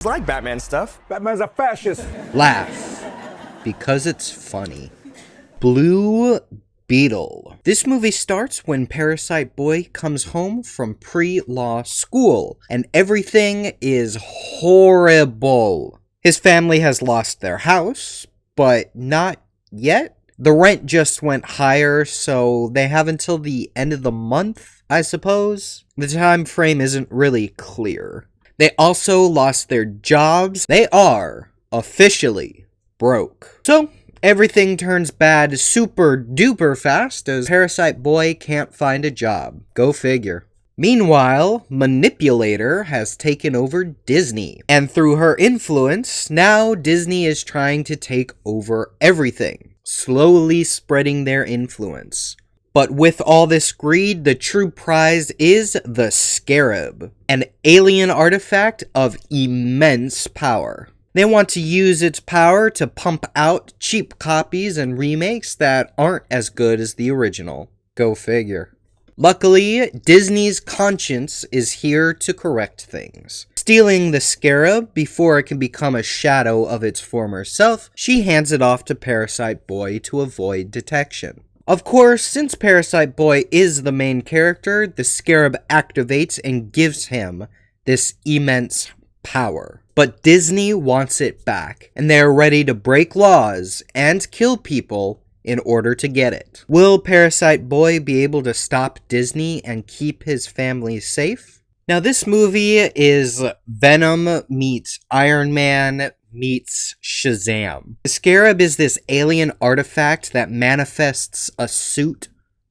Like Batman stuff. Batman's a fascist. Laugh, because it's funny. Blue Beetle. This movie starts when Parasite Boy comes home from pre-law school, and everything is horrible. His family has lost their house, but not yet. The rent just went higher, so they have until the end of the month, I suppose. The time frame isn't really clear. They also lost their jobs. They are officially broke. So, everything turns bad super duper fast as Parasite Boy can't find a job. Go figure. Meanwhile, Manipulator has taken over Disney. And through her influence, now Disney is trying to take over everything, slowly spreading their influence. But with all this greed, the true prize is the Scarab, an alien artifact of immense power. They want to use its power to pump out cheap copies and remakes that aren't as good as the original. Go figure. Luckily, Disney's conscience is here to correct things. Stealing the Scarab before it can become a shadow of its former self, she hands it off to Parasite Boy to avoid detection. Of course, since Parasite Boy is the main character, the Scarab activates and gives him this immense power. But Disney wants it back, and they're ready to break laws and kill people in order to get it. Will Parasite Boy be able to stop Disney and keep his family safe? Now, this movie is Venom meets Iron Man meets Shazam. The Scarab is this alien artifact that manifests a suit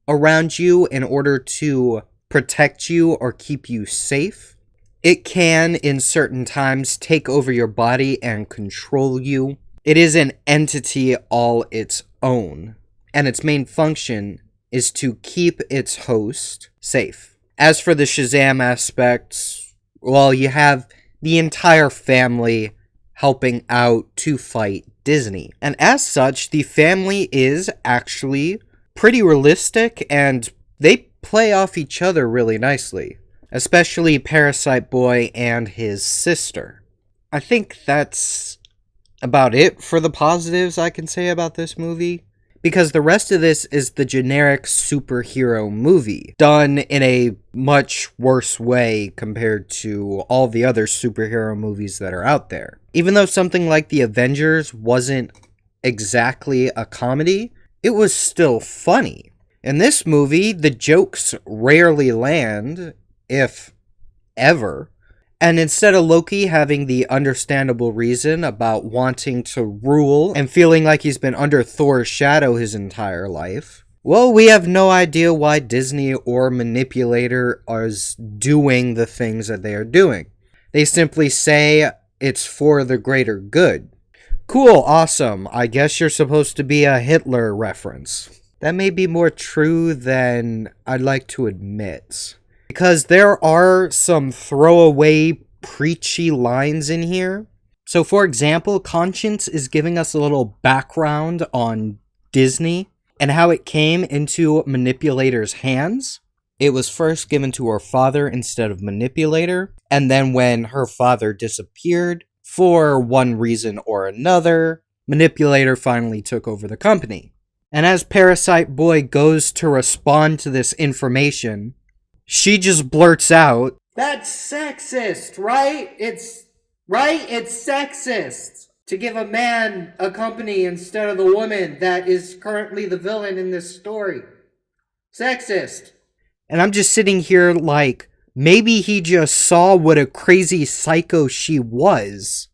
around you in order to protect you or keep you safe. It can, in certain times, take over your body and control you. It is an entity all its own, and its main function is to keep its host safe. As for the Shazam aspects, well, you have the entire family helping out to fight Disney. And as such, the family is actually pretty realistic, and they play off each other really nicely. Especially Parasite Boy and his sister. I think that's about it for the positives I can say about this movie. Because the rest of this is the generic superhero movie, done in a much worse way compared to all the other superhero movies that are out there. Even though something like The Avengers wasn't exactly a comedy, it was still funny. In this movie, the jokes rarely land, if ever. And instead of Loki having the understandable reason about wanting to rule and feeling like he's been under Thor's shadow his entire life, well, we have no idea why Disney or Manipulator is doing the things that they are doing. They simply say it's for the greater good. Cool, awesome. I guess you're supposed to be a Hitler reference. That may be more true than I'd like to admit. Because there are some throwaway, preachy lines in here. So, for example, Conscience is giving us a little background on Disney and how it came into Manipulator's hands. It was first given to her father instead of Manipulator, and then when her father disappeared, for one reason or another, Manipulator finally took over the company. And as Parasite Boy goes to respond to this information, she just blurts out, "That's sexist, right? It's sexist to give a man a company instead of the woman that is currently the villain in this story. Sexist." And I'm just sitting here like, maybe he just saw what a crazy psycho she was.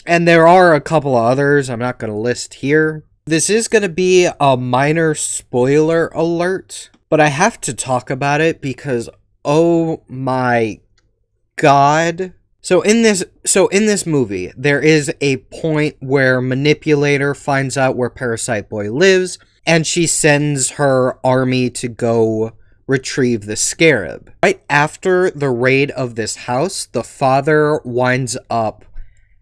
And there are a couple of others I'm not going to list here. This is going to be a minor spoiler alert, but I have to talk about it because, oh my god. So in this movie, there is a point where Manipulator finds out where Parasite Boy lives, and she sends her army to go retrieve the Scarab. Right after the raid of this house, the father winds up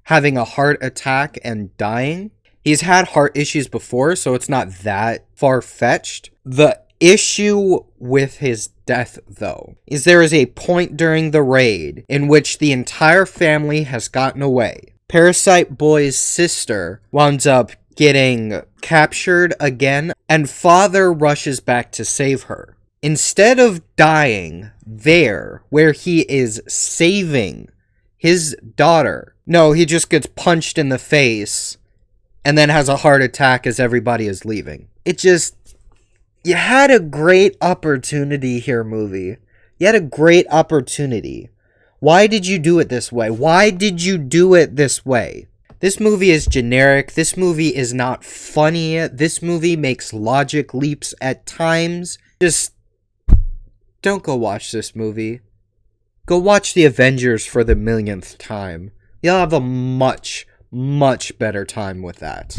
having a heart attack and dying. He's had heart issues before, so it's not that far-fetched. The issue with his death, though, is there is a point during the raid in which the entire family has gotten away. Parasite Boy's sister winds up getting captured again, and father rushes back to save her. Instead of dying there, where he is saving his daughter, no, he just gets punched in the face and then has a heart attack as everybody is leaving. You had a great opportunity here, movie. You had a great opportunity. Why did you do it this way? Why did you do it this way? This movie is generic. This movie is not funny. This movie makes logic leaps at times. Just don't go watch this movie. Go watch The Avengers for the millionth time. You'll have a much, much better time with that.